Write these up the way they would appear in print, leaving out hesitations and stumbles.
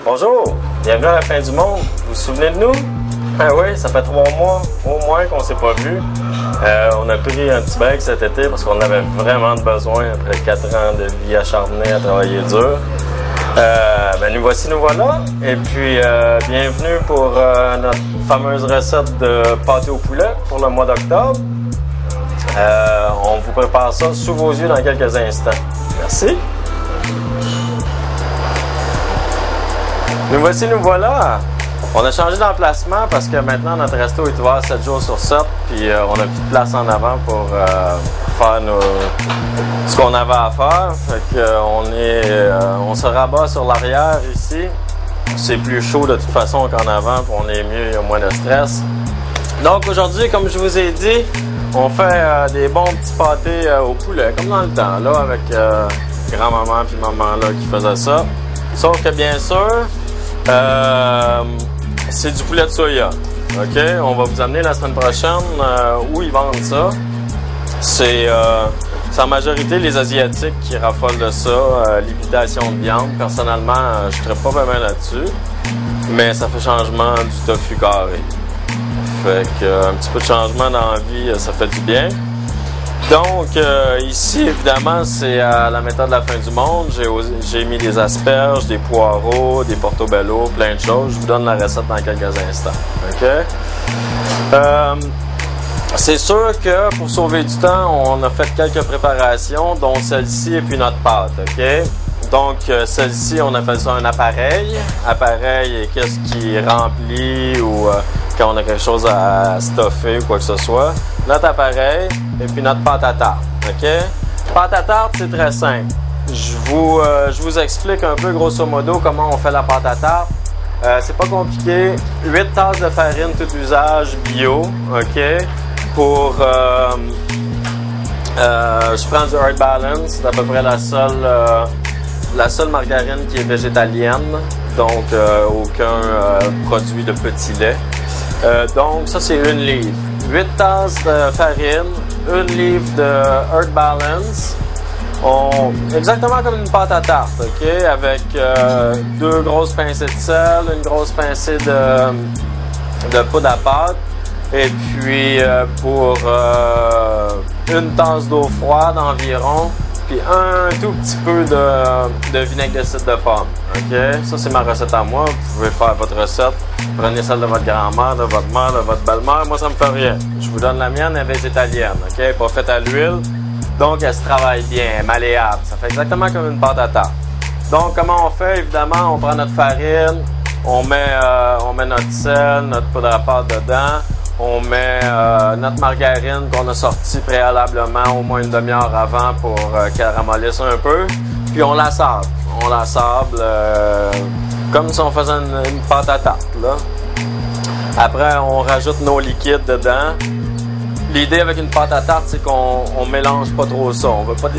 Bonjour, bienvenue à la fin du monde. Vous vous souvenez de nous? Ah oui, ça fait 3 mois au moins qu'on ne s'est pas vu. On a pris un petit break cet été parce qu'on avait vraiment besoin après 4 ans de vie acharnée à travailler dur. Nous voici, nous voilà. Et puis, bienvenue pour notre fameuse recette de pâté au poulet pour le mois d'octobre. On vous prépare ça sous vos yeux dans quelques instants. Merci. Nous voici, nous voilà. On a changé d'emplacement parce que maintenant notre resto est ouvert 7 jours sur 7 puis on n'a plus de place en avant pour faire ce qu'on avait à faire. Fait que on se rabat sur l'arrière ici. C'est plus chaud de toute façon qu'en avant, puis on est mieux, il y a moins de stress. Donc aujourd'hui, comme je vous ai dit, on fait des bons petits pâtés au poulet, comme dans le temps, là, avec grand-maman puis maman là, qui faisaient ça. Sauf que bien sûr, c'est du poulet de soya. OK? On va vous amener la semaine prochaine où ils vendent ça. C'est en majorité les Asiatiques qui raffolent de ça, l'imitation de viande. Personnellement, je ne serais pas bien là-dessus. Mais ça fait changement du tofu carré. Fait que un petit peu de changement dans la vie, ça fait du bien. Donc, ici, évidemment, c'est à la méthode de la fin du monde. J'ai mis des asperges, des poireaux, des portobello, plein de choses. Je vous donne la recette dans quelques instants. OK? C'est sûr que pour sauver du temps, on a fait quelques préparations, dont celle-ci et puis notre pâte. OK? Donc, celle-ci, on appelle ça un appareil. Appareil, qu'est-ce qui remplit ou quand on a quelque chose à stuffer ou quoi que ce soit. Notre appareil et puis notre pâte à tarte. OK? Pâte à tarte, c'est très simple. Je vous explique un peu grosso modo comment on fait la pâte à tarte. C'est pas compliqué. 8 tasses de farine tout usage bio. OK? Pour... je prends du Earth Balance. C'est à peu près la seule margarine qui est végétalienne. Donc, aucun produit de petit lait. Donc, ça, c'est 1 livre. 8 tasses de farine, 1 livre de Earth Balance. Exactement comme une pâte à tarte, OK? Avec 2 grosses pincées de sel, une grosse pincée de poudre à pâte. Et puis, pour 1 tasse d'eau froide environ. Puis un tout petit peu de vinaigre de cidre de pomme. OK? Ça, c'est ma recette à moi. Vous pouvez faire votre recette. Prenez celle de votre grand-mère, de votre mère, de votre belle-mère. Moi, ça me fait rien. Je vous donne la mienne, elle est végétalienne. OK? Pas faite à l'huile. Donc, elle se travaille bien, elle est malléable. Ça fait exactement comme une pâte à tarte. Donc, comment on fait? Évidemment, on prend notre farine, on met notre sel, notre poudre à pâte dedans. On met notre margarine qu'on a sortie préalablement au moins une demi-heure avant pour qu'elle ramollisse un peu. Puis on la sable. On la sable comme si on faisait une pâte à tarte, là. Après, on rajoute nos liquides dedans. L'idée avec une pâte à tarte, c'est qu'on mélange pas trop ça. On veut pas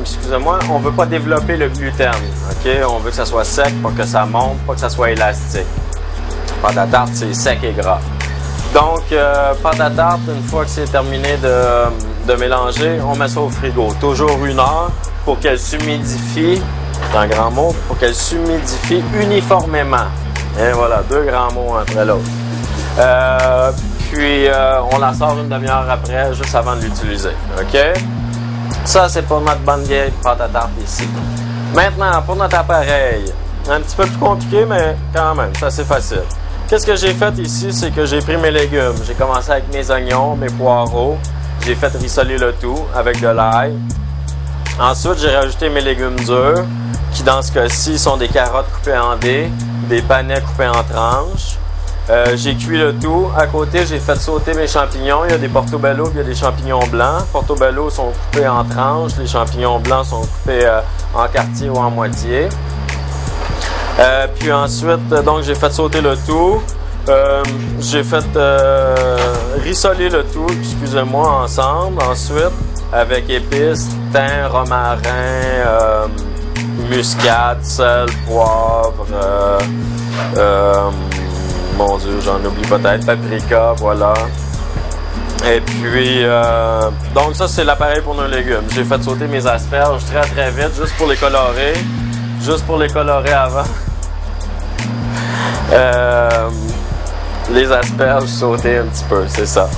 excusez-moi, on veut pas développer le gluten. OK? On veut que ça soit sec, pas que ça monte, pas que ça soit élastique. Pâte à tarte, c'est sec et gras. Donc, pâte à tarte, une fois que c'est terminé de mélanger, on met ça au frigo. Toujours 1 heure pour qu'elle s'humidifie, c'est un grand mot, pour qu'elle s'humidifie uniformément. Et voilà, 2 grands mots entre l'autre. Puis, on la sort une demi-heure après, juste avant de l'utiliser. OK? Ça, c'est pour notre bonne vieille pâte à tarte ici. Maintenant, pour notre appareil, un petit peu plus compliqué, mais quand même, c'est assez facile. Qu'est-ce que j'ai fait ici, c'est que j'ai pris mes légumes. J'ai commencé avec mes oignons, mes poireaux. J'ai fait rissoler le tout avec de l'ail. Ensuite, j'ai rajouté mes légumes durs, qui dans ce cas-ci sont des carottes coupées en dés, des panais coupés en tranches. J'ai cuit le tout. À côté, j'ai fait sauter mes champignons. Il y a des portobello, il y a des champignons blancs. Les portobello sont coupés en tranches. Les champignons blancs sont coupés en quartier ou en moitié. Puis ensuite, donc j'ai fait sauter le tout. J'ai fait rissoler le tout, excusez-moi, ensemble. Ensuite, avec épices, thym, romarin, muscade, sel, poivre, mon Dieu, j'en oublie peut-être, paprika, voilà. Et puis, donc ça, c'est l'appareil pour nos légumes. J'ai fait sauter mes asperges très très vite, juste pour les colorer avant. Les asperges sautées un petit peu, c'est ça.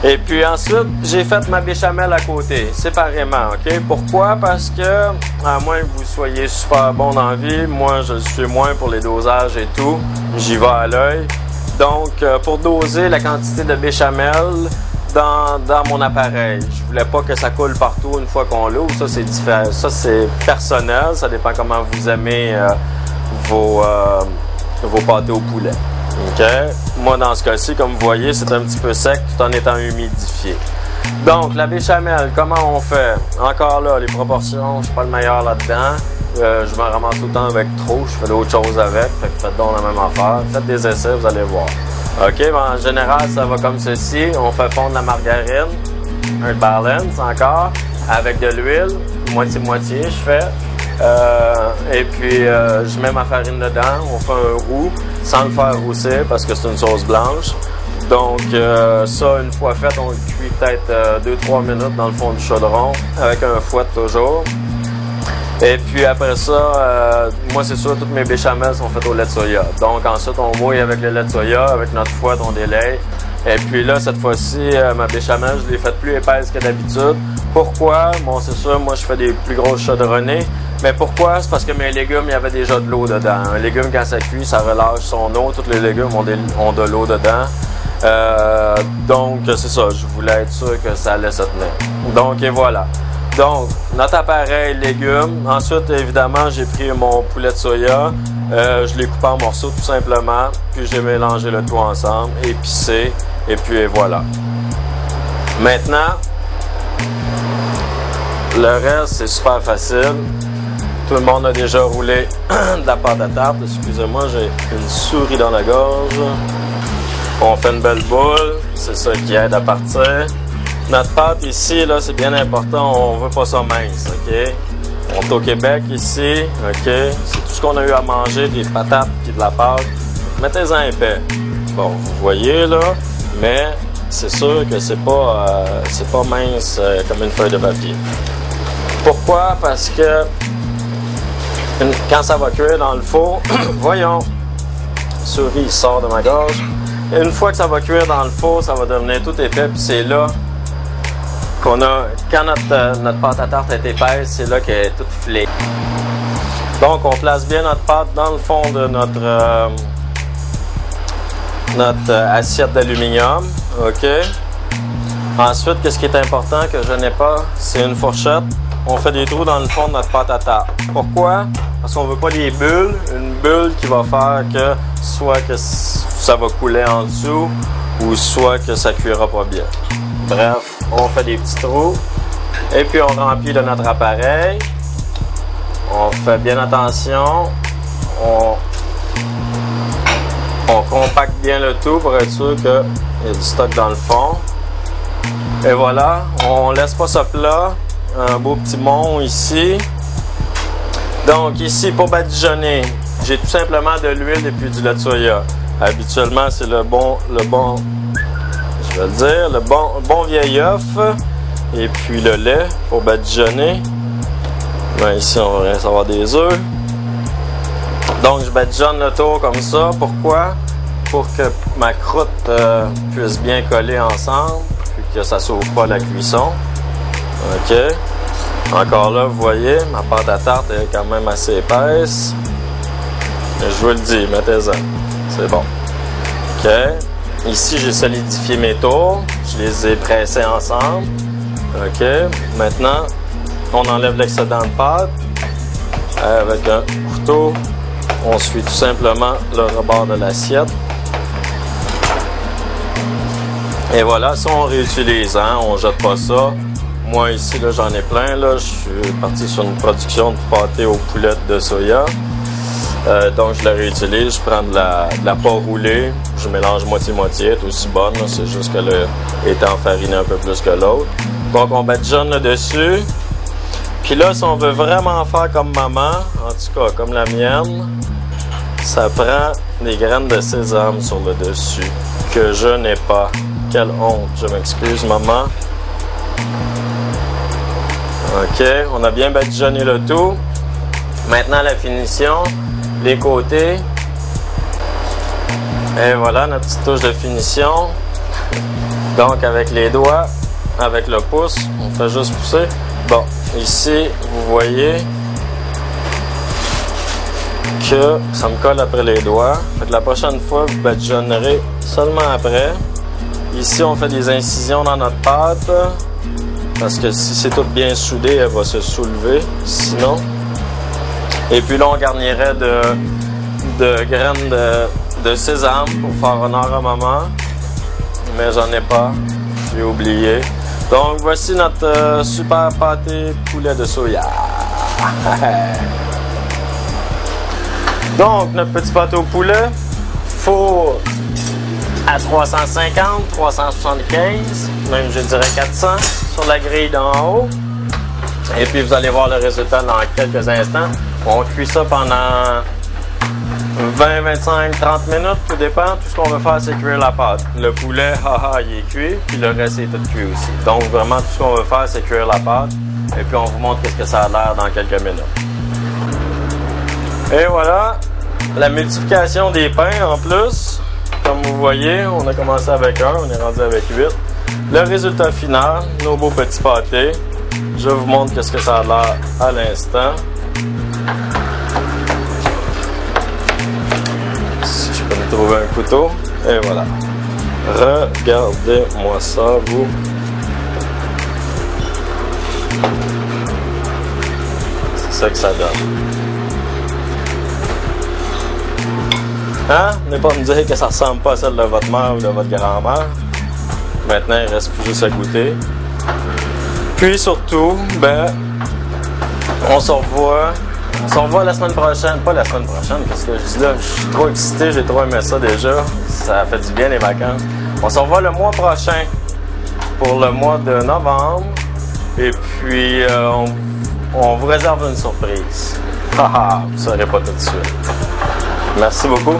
Et puis ensuite, j'ai fait ma béchamel à côté, séparément, OK? Pourquoi? Parce que, à moins que vous soyez super bon dans la vie, moi, je le suis moins pour les dosages et tout. J'y vais à l'œil. Donc, pour doser la quantité de béchamel dans mon appareil, je voulais pas que ça coule partout une fois qu'on l'ouvre. Ça, c'est différent. Ça, c'est personnel. Ça dépend comment vous aimez vos pâtés au poulet. OK? Moi, dans ce cas-ci, comme vous voyez, c'est un petit peu sec tout en étant humidifié. Donc, la béchamel, comment on fait? Encore là, les proportions, je suis pas le meilleur là-dedans. Je me ramasse tout le temps avec trop. Je fais d'autres choses avec. Fait que faites donc la même affaire. Faites des essais, vous allez voir. OK? Ben, en général, ça va comme ceci. On fait fondre la margarine, un balance encore, avec de l'huile, moitié-moitié, je fais. Et puis, je mets ma farine dedans. On fait un roux sans le faire rousser parce que c'est une sauce blanche. Donc, ça, une fois fait, on le cuit peut-être 2-3 minutes dans le fond du chaudron avec un fouet toujours. Et puis après ça, moi, c'est sûr, toutes mes béchamels sont faites au lait de soya. Donc, ensuite, on mouille avec le lait de soya, avec notre fouet, on délaye. Et puis là, cette fois-ci, ma béchamel, je l'ai faite plus épaisse que d'habitude. Pourquoi? Bon, c'est sûr, moi, je fais des plus grosses chaudronnées. Mais pourquoi? C'est parce que mes légumes, il y avait déjà de l'eau dedans. Un légume, quand ça cuit, ça relâche son eau. Tous les légumes ont de l'eau dedans. Donc, c'est ça. Je voulais être sûr que ça allait se tenir. Donc, et voilà. Donc, notre appareil légumes. Ensuite, évidemment, j'ai pris mon poulet de soya. Je l'ai coupé en morceaux tout simplement. Puis, j'ai mélangé le tout ensemble, épicé. Et puis, et voilà. Maintenant, le reste, c'est super facile. Tout le monde a déjà roulé de la pâte à tarte. Excusez-moi, j'ai une souris dans la gorge. On fait une belle boule. C'est ça qui aide à partir. Notre pâte ici, là, c'est bien important. On veut pas ça mince, OK? On est au Québec ici, OK? C'est tout ce qu'on a eu à manger, des patates et de la pâte. Mettez-en épais. Bon, vous voyez, là, mais c'est sûr que c'est pas mince comme une feuille de papier. Pourquoi? Parce que quand ça va cuire dans le four, voyons, la souris il sort de ma gorge. Une fois que ça va cuire dans le four, ça va devenir tout épais, puis c'est là qu'on a, quand notre pâte à tarte est épaisse, c'est là qu'elle est toute flée. Donc, on place bien notre pâte dans le fond de notre assiette d'aluminium, OK? Ensuite, qu'est-ce qui est important que je n'ai pas, c'est une fourchette. On fait des trous dans le fond de notre pâte à tarte. Pourquoi? Parce qu'on ne veut pas des bulles. Une bulle qui va faire que soit que ça va couler en dessous ou soit que ça cuira pas bien. Bref, on fait des petits trous et puis on remplit de notre appareil. On fait bien attention. On compacte bien le tout pour être sûr qu'il y a du stock dans le fond. Et voilà, on laisse pas ça plat. Un beau petit mont ici. Donc ici, pour badigeonner, j'ai tout simplement de l'huile et puis du lait de soya. Habituellement, c'est le bon, je vais le dire, le bon vieil œuf et puis le lait pour badigeonner. Ben, ici, on va avoir des œufs. Donc, je badigeonne le tour comme ça. Pourquoi? Pour que ma croûte puisse bien coller ensemble puis que ça ne sauve pas la cuisson. OK. Encore là, vous voyez, ma pâte à tarte est quand même assez épaisse. Et je vous le dis, mettez-en. C'est bon. OK. Ici, j'ai solidifié mes tours. Je les ai pressés ensemble. OK. Maintenant, on enlève l'excédent de pâte. Avec un couteau, on suit tout simplement le rebord de l'assiette. Et voilà, ça on réutilise, hein? On jette pas ça. Moi ici, là, j'en ai plein. Là. Je suis parti sur une production de pâté aux poulettes de soya. Donc je la réutilise. Je prends de la pas roulée. Je mélange moitié-moitié. Elle est aussi bonne. C'est juste qu'elle a été enfarinée un peu plus que l'autre. Donc on badigeonne le dessus. Puis là, si on veut vraiment faire comme maman, en tout cas comme la mienne, ça prend des graines de sésame sur le dessus. Que je n'ai pas. Quelle honte. Je m'excuse, maman. OK, on a bien badigeonné le tout. Maintenant, la finition, les côtés. Et voilà notre petite touche de finition. Donc avec les doigts, avec le pouce, on fait juste pousser. Bon, ici, vous voyez que ça me colle après les doigts. Fait que la prochaine fois, vous badigeonnerez seulement après. Ici, on fait des incisions dans notre pâte. Parce que si c'est tout bien soudé, elle va se soulever. Sinon. Et puis là, on garnirait de graines de sésame pour faire honneur à maman. Mais j'en ai pas. J'ai oublié. Donc, voici notre super pâté poulet de soya. Donc, notre petit pâté au poulet, four à 350, 375, même je dirais 400 sur la grille d'en haut. Et puis, vous allez voir le résultat dans quelques instants. On cuit ça pendant 20, 25, 30 minutes, tout dépend. Tout ce qu'on veut faire, c'est cuire la pâte. Le poulet, haha, il est cuit, puis le reste est tout cuit aussi. Donc, vraiment, tout ce qu'on veut faire, c'est cuire la pâte. Et puis, on vous montre ce que ça a l'air dans quelques minutes. Et voilà, la multiplication des pains en plus. Comme vous voyez, on a commencé avec 1, on est rendu avec 8. Le résultat final, nos beaux petits pâtés. Je vous montre ce que ça a l'air à l'instant. Si je peux me trouver un couteau. Et voilà. Regardez-moi ça, vous. C'est ça que ça donne. Hein? Venez pas me dire que ça ressemble pas à celle de votre mère ou de votre grand-mère. Maintenant, il reste plus juste à goûter. Puis surtout, ben, on se revoit la semaine prochaine. Pas la semaine prochaine, parce que je dis là, je suis trop excité, j'ai trop aimé ça déjà. Ça fait du bien les vacances. On se revoit le mois prochain pour le mois de novembre. Et puis, on vous réserve une surprise. Haha, vous ne saurez pas tout de suite. Merci beaucoup.